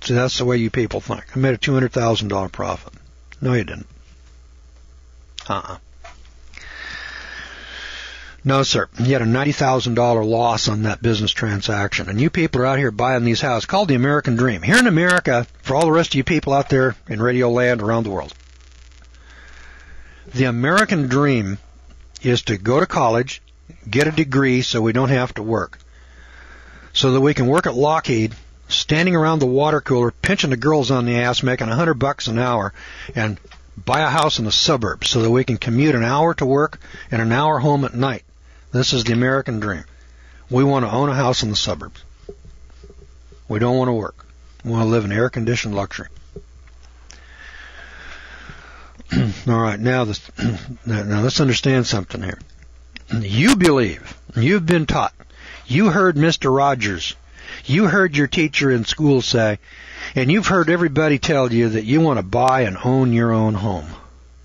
See, that's the way you people think. I made a $200,000 profit. No, you didn't. No, sir. You had a $90,000 loss on that business transaction. And you people are out here buying these houses, called the American Dream. Here in America, for all the rest of you people out there in radio land around the world, the American Dream is to go to college, get a degree so we don't have to work, so that we can work at Lockheed, standing around the water cooler, pinching the girls on the ass, making $100 an hour, and buy a house in the suburbs so that we can commute an hour to work and an hour home at night. This is the American Dream. We want to own a house in the suburbs. We don't want to work. We want to live in air-conditioned luxury. All right, now let's understand something here. You believe, you've been taught, you heard Mr. Rogers, you heard your teacher in school say, and you've heard everybody tell you that you want to buy and own your own home.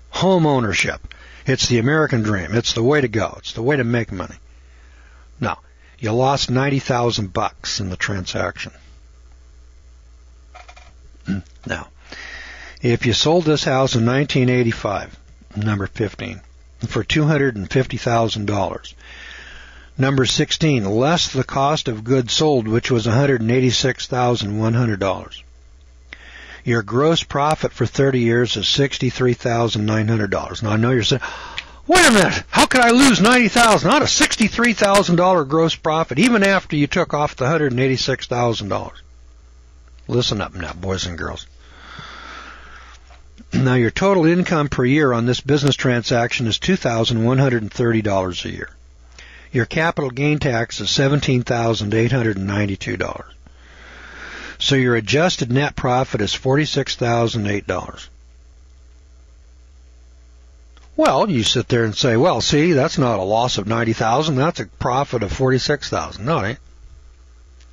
Home ownership. It's the American Dream. It's the way to go. It's the way to make money. No, you lost $90,000 in the transaction. Now, if you sold this house in 1985, number 15, for $250,000, number 16, less the cost of goods sold, which was $186,100. Your gross profit for 30 years is $63,900. Now, I know you're saying, wait a minute, how could I lose $90,000? Not a $63,000 gross profit, even after you took off the $186,000. Listen up now, boys and girls. Now, your total income per year on this business transaction is $2,130 a year. Your capital gain tax is $17,892. So your adjusted net profit is $46,008. Well, you sit there and say, well, see, that's not a loss of $90,000. That's a profit of $46,000. No, it ain't.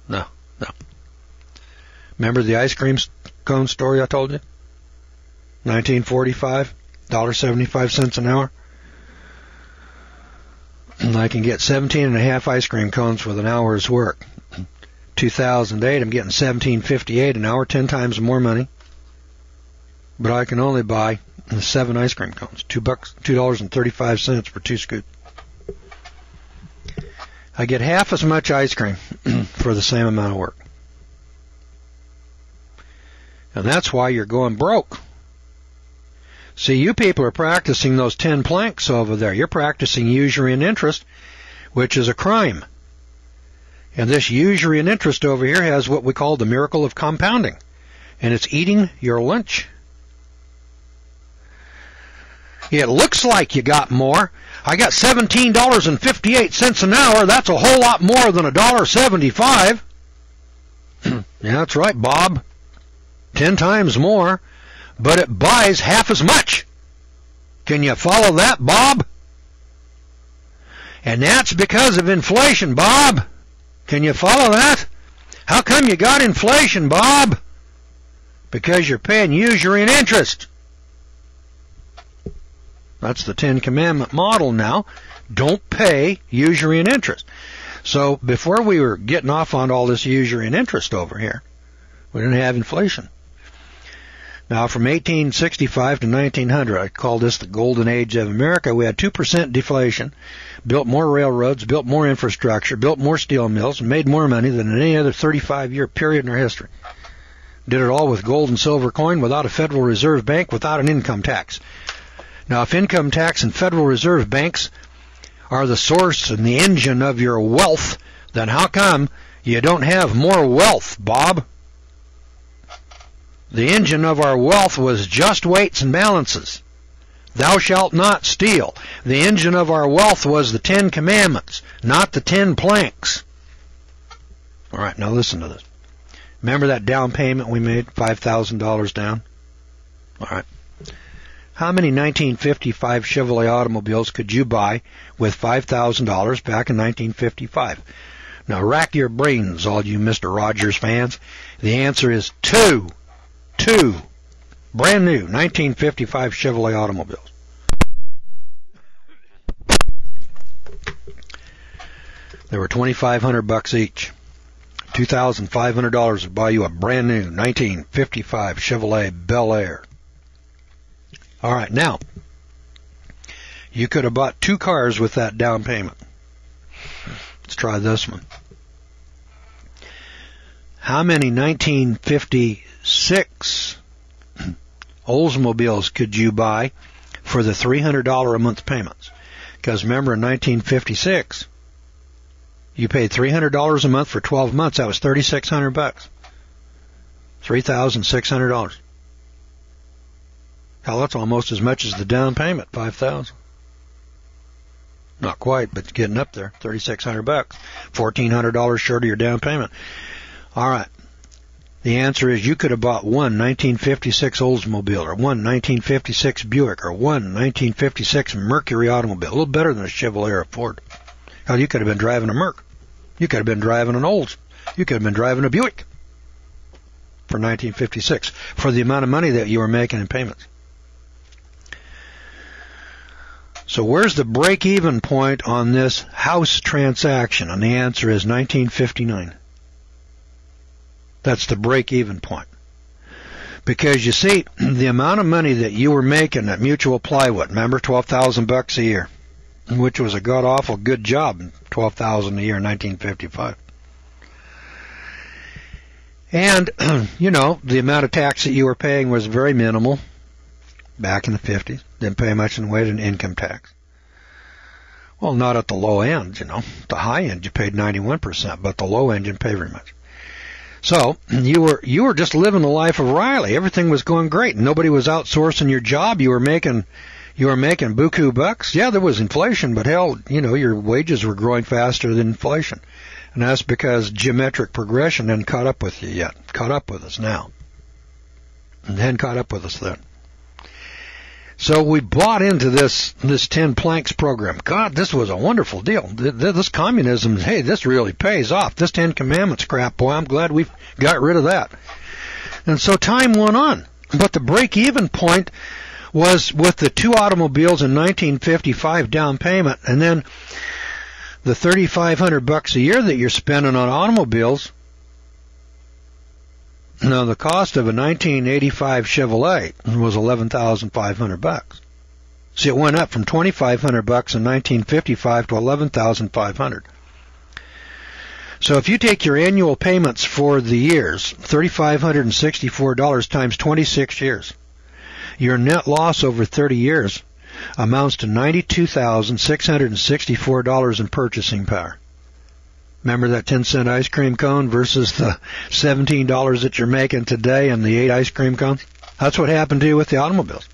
No. Remember the ice cream cone story I told you? 1945, $1.75 an hour. And I can get 17 and a half ice cream cones with an hour's work. 2008, I'm getting $17.58 an hour, 10 times more money. But I can only buy 7 ice cream cones, $2.35 for 2 scoops. I get half as much ice cream for the same amount of work. And that's why you're going broke. See, you people are practicing those 10 planks over there. You're practicing usury and interest, which is a crime. And this usury and interest over here has what we call the miracle of compounding. And it's eating your lunch. It looks like you got more. I got $17.58 an hour. That's a whole lot more than $1.75. Yeah, that's right, Bob. 10 times more. But it buys half as much. Can you follow that, Bob? And that's because of inflation, Bob. Can you follow that? How come you got inflation, Bob? Because you're paying usury and interest. That's the 10 Commandment model now. Don't pay usury and interest. So before we were getting off on all this usury and interest over here, we didn't have inflation. Now, from 1865 to 1900, I call this the golden age of America. We had 2% deflation, built more railroads, built more infrastructure, built more steel mills, and made more money than in any other 35-year period in our history. Did it all with gold and silver coin, without a Federal Reserve Bank, without an income tax. Now, if income tax and Federal Reserve banks are the source and the engine of your wealth, then how come you don't have more wealth, Bob? The engine of our wealth was just weights and balances. Thou shalt not steal. The engine of our wealth was the 10 Commandments, not the 10 planks. All right, now listen to this. Remember that down payment we made, $5,000 down? All right. How many 1955 Chevrolet automobiles could you buy with $5,000 back in 1955? Now rack your brains, all you Mr. Rogers fans. The answer is 2. 2 brand new 1955 Chevrolet automobiles. They were $2,500 each. $2,500 would buy you a brand new 1955 Chevrolet Bel Air. All right, now, you could have bought 2 cars with that down payment. Let's try this one. How many 1956 Oldsmobiles could you buy for the $300 a month payments? Because remember, in 1956, you paid $300 a month for 12 months. That was $3,600. $3,600. Hell, that's almost as much as the down payment, $5,000. Not quite, but getting up there. $3,600. $1,400 short of your down payment. All right. The answer is you could have bought one 1956 Oldsmobile or one 1956 Buick or one 1956 Mercury automobile. A little better than a Chevrolet or a Ford. Hell, you could have been driving a Merc. You could have been driving an Olds. You could have been driving a Buick for 1956 for the amount of money that you were making in payments. So where's the break-even point on this house transaction? And the answer is 1959. That's the break-even point. Because you see, the amount of money that you were making at Mutual Plywood, remember, $12,000 a year, which was a god-awful good job, $12,000 a year in 1955. And, you know, the amount of tax that you were paying was very minimal back in the 50s. Didn't pay much in the way of income tax. Well, not at the low end, you know. The high end, you paid 91%, but the low end, you didn't pay very much. So you were just living the life of Riley. Everything was going great. Nobody was outsourcing your job. You were making buku bucks. Yeah, there was inflation, but hell, you know, your wages were growing faster than inflation. And that's because geometric progression hadn't caught up with you yet. Caught up with us now. And hadn't caught up with us then. So we bought into this 10 planks program. God, this was a wonderful deal. This communism, hey, this really pays off. This 10 commandments crap, boy, I'm glad we got rid of that. And so time went on. But the break-even point was with the 2 automobiles in 1955 down payment, and then the $3,500 a year that you're spending on automobiles. Now, the cost of a 1985 Chevrolet was $11,500. See, it went up from $2,500 in 1955 to $11,500. So if you take your annual payments for the years, $3,564 times 26 years, your net loss over 30 years amounts to $92,664 in purchasing power. Remember that 10-cent ice cream cone versus the $17 that you're making today and the 8 ice cream cones? That's what happened to you with the automobiles.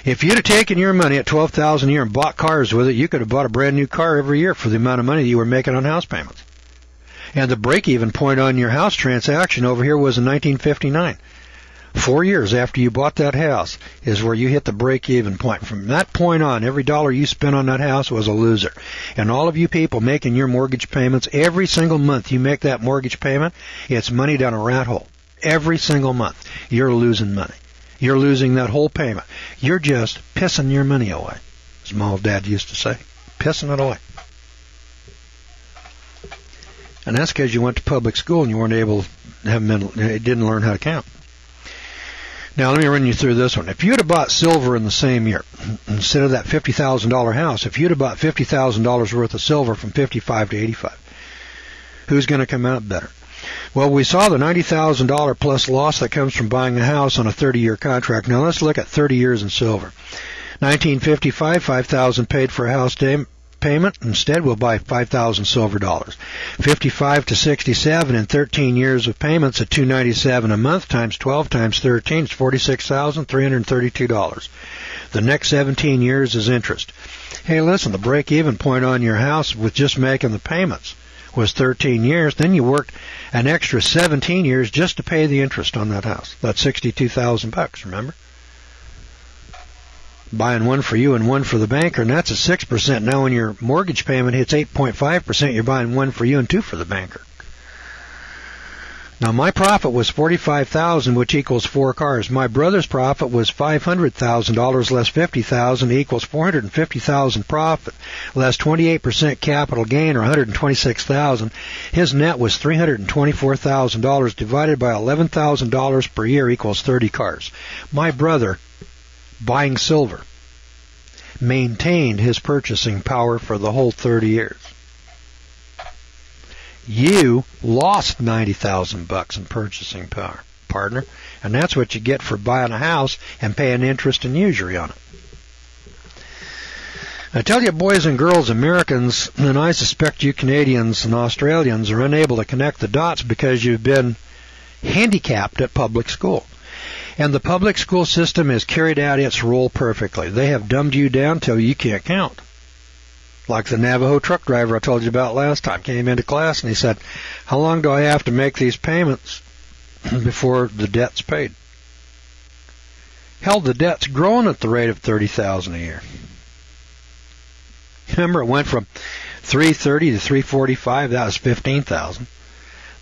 If you'd have taken your money at $12,000 a year and bought cars with it, you could have bought a brand new car every year for the amount of money you were making on house payments. And the break-even point on your house transaction over here was in 1959. 4 years after you bought that house is where you hit the break-even point. From that point on, every dollar you spent on that house was a loser. And all of you people making your mortgage payments, every single month you make that mortgage payment, it's money down a rat hole. Every single month, you're losing money. You're losing that whole payment. You're just pissing your money away, as my old dad used to say. Pissing it away. And that's because you went to public school and you weren't able to didn't learn how to count. Now, let me run you through this one. If you'd have bought silver in the same year, instead of that $50,000 house, if you'd have bought $50,000 worth of silver from 55 to 85, who's going to come out better? Well, we saw the $90,000 plus loss that comes from buying a house on a 30-year contract. Now, let's look at 30 years in silver. 1955, $5,000 paid for a house payment. Instead, we'll buy 5,000 silver dollars. 55 to 67 in 13 years of payments at $297 a month times 12 times 13 is $46,332. The next 17 years is interest. Hey, listen, the break-even point on your house with just making the payments was 13 years. Then you worked an extra 17 years just to pay the interest on that house. That's $62,000, remember? Buying one for you and one for the banker, and that's a 6%. Now when your mortgage payment hits 8.5%, you're buying one for you and two for the banker. Now, my profit was $45,000, which equals 4 cars. My brother's profit was $500,000 less $50,000 equals $450,000 profit, less 28% capital gain, or $126,000. His net was $324,000 divided by $11,000 per year equals 30 cars. My brother, buying silver, maintained his purchasing power for the whole 30 years. You lost $90,000 in purchasing power, partner, and that's what you get for buying a house and paying interest and usury on it. I tell you, boys and girls, Americans, and I suspect you Canadians and Australians are unable to connect the dots because you've been handicapped at public school. And the public school system has carried out its role perfectly. They have dumbed you down till you can't count. Like the Navajo truck driver I told you about last time came into class and he said, how long do I have to make these payments before the debt's paid? Hell, the debt's growing at the rate of $30,000 a year. Remember, it went from $330 to $345, that was $15,000.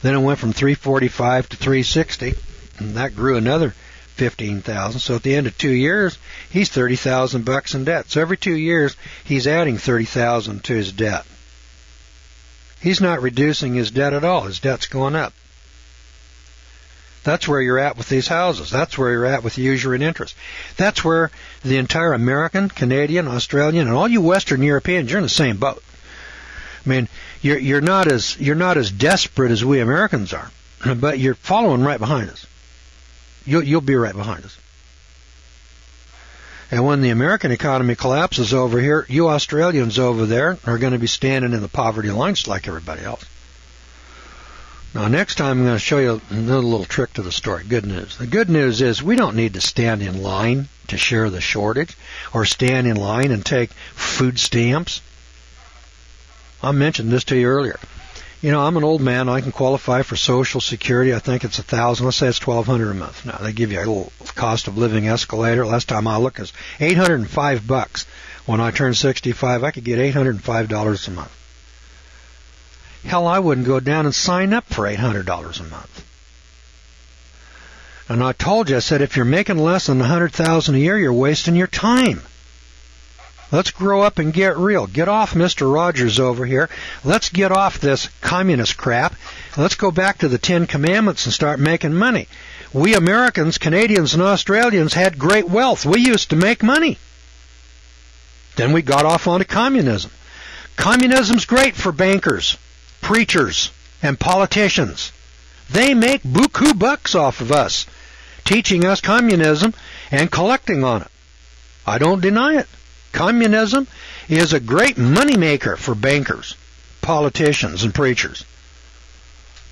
Then it went from $345 to $360, and that grew another $15,000. So at the end of 2 years, he's $30,000 in debt. So every 2 years, he's adding $30,000 to his debt. He's not reducing his debt at all. His debt's going up. That's where you're at with these houses. That's where you're at with usury and interest. That's where the entire American, Canadian, Australian, and all you Western Europeans, you're in the same boat. I mean, you're not as desperate as we Americans are, but you're following right behind us. You'll be right behind us. And when the American economy collapses over here, you Australians over there are going to be standing in the poverty line just like everybody else. Now, next time I'm going to show you another little trick to the story. Good news. The good news is we don't need to stand in line to share the shortage or stand in line and take food stamps. I mentioned this to you earlier. You know, I'm an old man. I can qualify for Social Security. I think it's $1,000. Let's say it's $1,200 a month. Now, they give you a little cost of living escalator. Last time I looked, it was $805. When I turned 65, I could get $805 a month. Hell, I wouldn't go down and sign up for $800 a month. And I told you, I said, if you're making less than $100,000 a year, you're wasting your time. Let's grow up and get real. Get off Mr. Rogers over here. Let's get off this communist crap. Let's go back to the 10 Commandments and start making money. We Americans, Canadians, and Australians had great wealth. We used to make money. Then we got off onto communism. Communism's great for bankers, preachers, and politicians. They make buku bucks off of us, teaching us communism and collecting on it. I don't deny it. Communism is a great moneymaker for bankers, politicians, and preachers.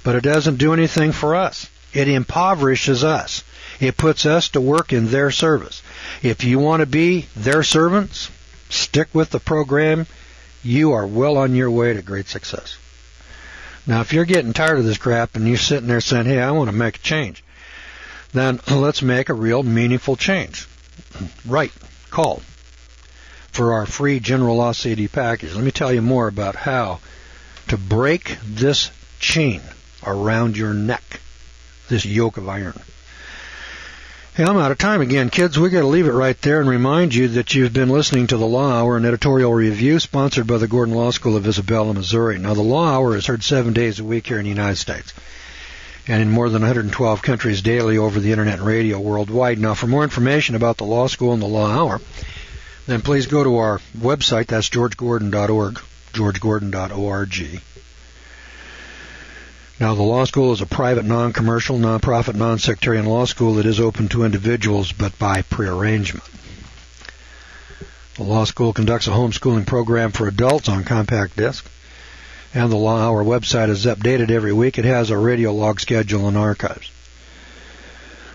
But it doesn't do anything for us. It impoverishes us. It puts us to work in their service. If you want to be their servants, stick with the program. You are well on your way to great success. Now, if you're getting tired of this crap and you're sitting there saying, hey, I want to make a change, then let's make a real meaningful change. Right. Call for our free General Law CD package. Let me tell you more about how to break this chain around your neck, this yoke of iron. Hey, I'm out of time again, kids. We got to leave it right there and remind you that you've been listening to the Law Hour, an editorial review sponsored by the Gordon Law School of Isabella, Missouri. Now, the Law Hour is heard 7 days a week here in the United States and in more than 112 countries daily over the Internet and radio worldwide. Now, for more information about the Law School and the Law Hour, then please go to our website. That's georgegordon.org, georgegordon.org. Now, the law school is a private, non-commercial, non-profit, non-sectarian law school that is open to individuals, but by prearrangement. The law school conducts a homeschooling program for adults on compact disc, and the Law Hour website is updated every week. It has a radio log schedule and archives.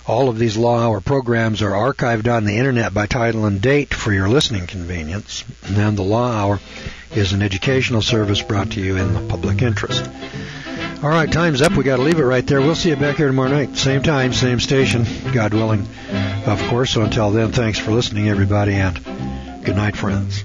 All of these Law Hour programs are archived on the Internet by title and date for your listening convenience, and the Law Hour is an educational service brought to you in the public interest. All right, time's up. We got to leave it right there. We'll see you back here tomorrow night. Same time, same station, God willing, of course. So until then, thanks for listening, everybody, and good night, friends.